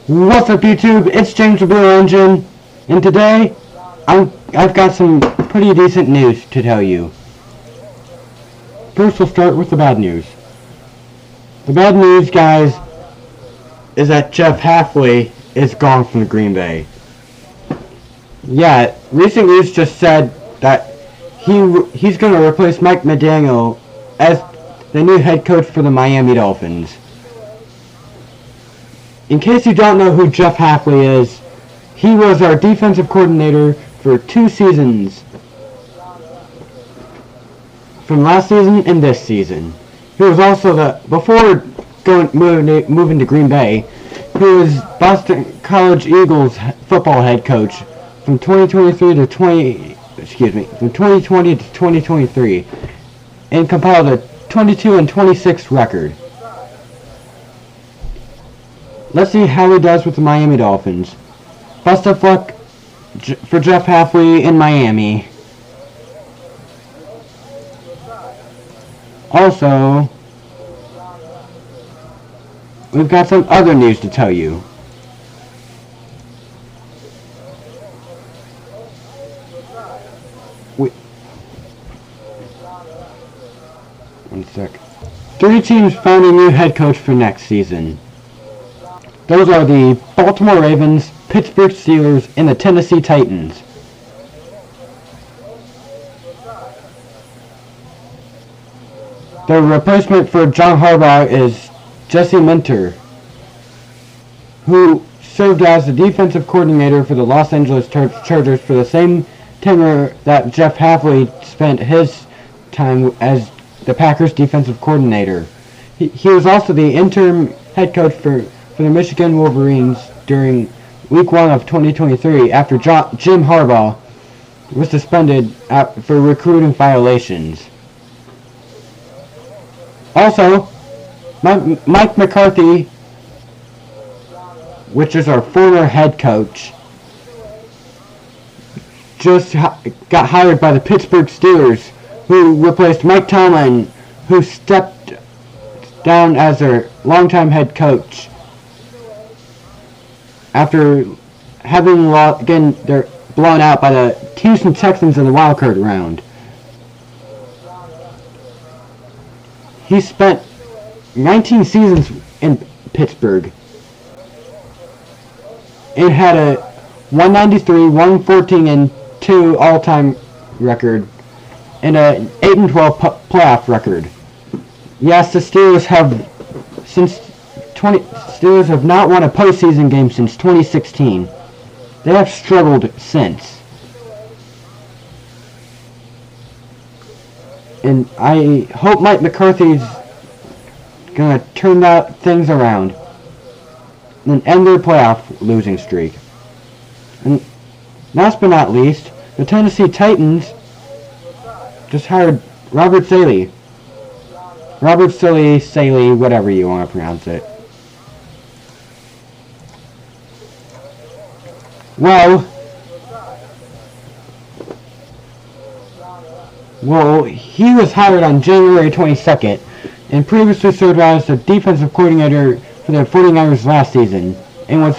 What's up, YouTube? It's James the Blue Engine, and today I've got some pretty decent news to tell you. First, we'll start with the bad news. The bad news, guys, is that Jeff Hafley is gone from the Green Bay. Yeah, recent news just said that he's going to replace Mike McDaniel as the new head coach for the Miami Dolphins. In case you don't know who Jeff Hafley is, he was our defensive coordinator for 2 seasons. From last season and this season. He was also before moving to Green Bay, he was Boston College Eagles football head coach from 2020 to 2023 and compiled a 22-26 record. Let's see how he does with the Miami Dolphins. Best of luck for Jeff Hafley in Miami. Also, we've got some other news to tell you. One sec. 3 teams found a new head coach for next season. Those are the Baltimore Ravens, Pittsburgh Steelers, and the Tennessee Titans. The replacement for John Harbaugh is Jesse Minter, who served as the defensive coordinator for the Los Angeles Chargers for the same tenure that Jeff Hafley spent his time as the Packers defensive coordinator. He was also the interim head coach for the Michigan Wolverines during Week 1 of 2023 after Jim Harbaugh was suspended for recruiting violations. Also, Mike McCarthy, which is our former head coach, just got hired by the Pittsburgh Steelers, who replaced Mike Tomlin, who stepped down as their longtime head coach after having they're blown out by the Houston Texans in the wildcard round. He spent 19 seasons in Pittsburgh and had a 193, 114, and 2 all-time record and an 8-12 playoff record. Yes, the Steelers have not won a postseason game since 2016. They have struggled since. And I hope Mike McCarthy's gonna turn things around and end their playoff losing streak. And last but not least, the Tennessee Titans just hired Robert Saleh. Robert Saleh, whatever you want to pronounce it. Well, he was hired on January 22nd and previously served as the defensive coordinator for the 49ers last season and was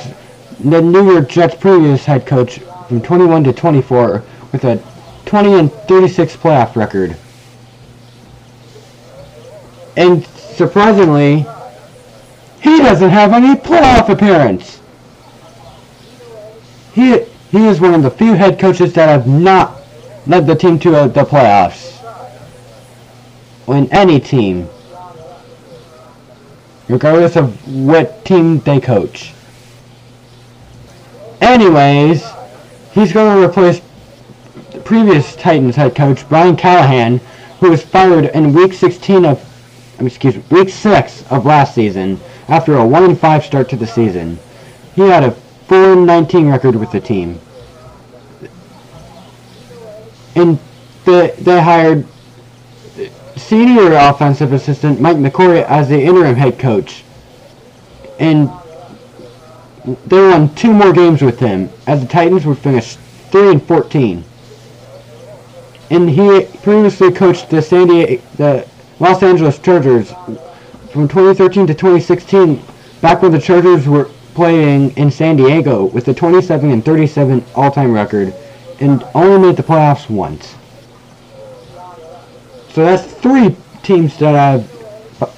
the New York Jets' previous head coach from 21 to 24 with a 20-36 playoff record. And surprisingly, he doesn't have any playoff appearance. He is one of the few head coaches that have not led the team to the playoffs. In any team. Regardless of what team they coach. Anyways, he's going to replace the previous Titans head coach, Brian Callahan, who was fired in Week 6 of last season after a 1-5 start to the season. He had a 4-19 record with the team. And they hired senior offensive assistant Mike McCoy as the interim head coach. And they won 2 more games with him, as the Titans would finish 3-14. And he previously coached the Los Angeles Chargers from 2013 to 2016, back when the Chargers playing in San Diego with a 27-37 all-time record and only made the playoffs once. So that's 3 teams that have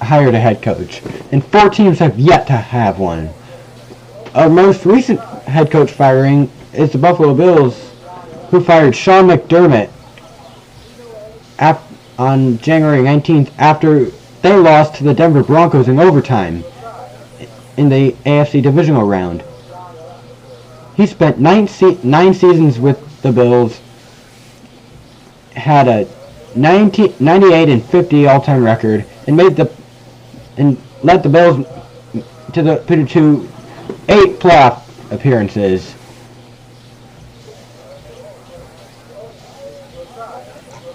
hired a head coach, and 4 teams have yet to have one. Our most recent head coach firing is the Buffalo Bills, who fired Sean McDermott on January 19th after they lost to the Denver Broncos in overtime in the AFC divisional round. He spent 9 seasons with the Bills, had a 98-50 all-time record, and led the Bills to 8 playoff appearances.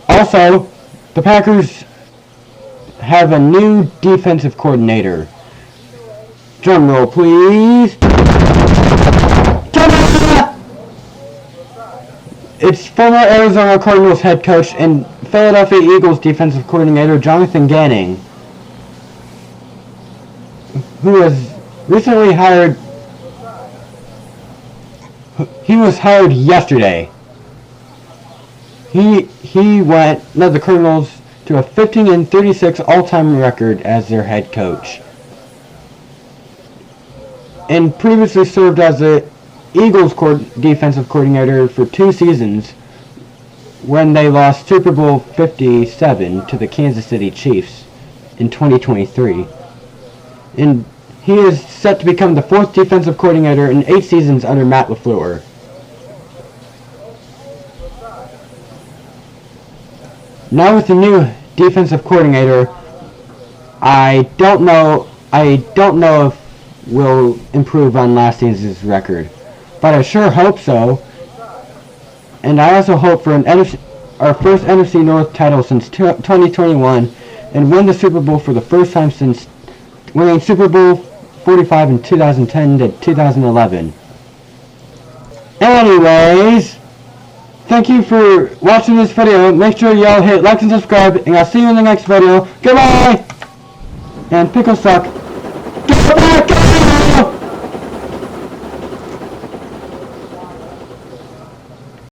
Also, the Packers have a new defensive coordinator. Drum roll, please. It's former Arizona Cardinals head coach and Philadelphia Eagles defensive coordinator Jonathan Gannon, who was recently hired. He was hired yesterday. He led the Cardinals to a 15-36 all-time record as their head coach, and previously served as the Eagles defensive coordinator for 2 seasons when they lost Super Bowl 57 to the Kansas City Chiefs in 2023. And he is set to become the 4th defensive coordinator in 8 seasons under Matt LaFleur. Now with the new defensive coordinator, I don't know if we'll improve on last season's record, but I sure hope so. And I also hope for our first NFC North title since 2021, and win the Super Bowl for the first time since winning Super Bowl 45 in 2010 to 2011. Anyways, thank you for watching this video. Make sure y'all hit like and subscribe, and I'll see you in the next video. Goodbye! And pickles suck. Goodbye!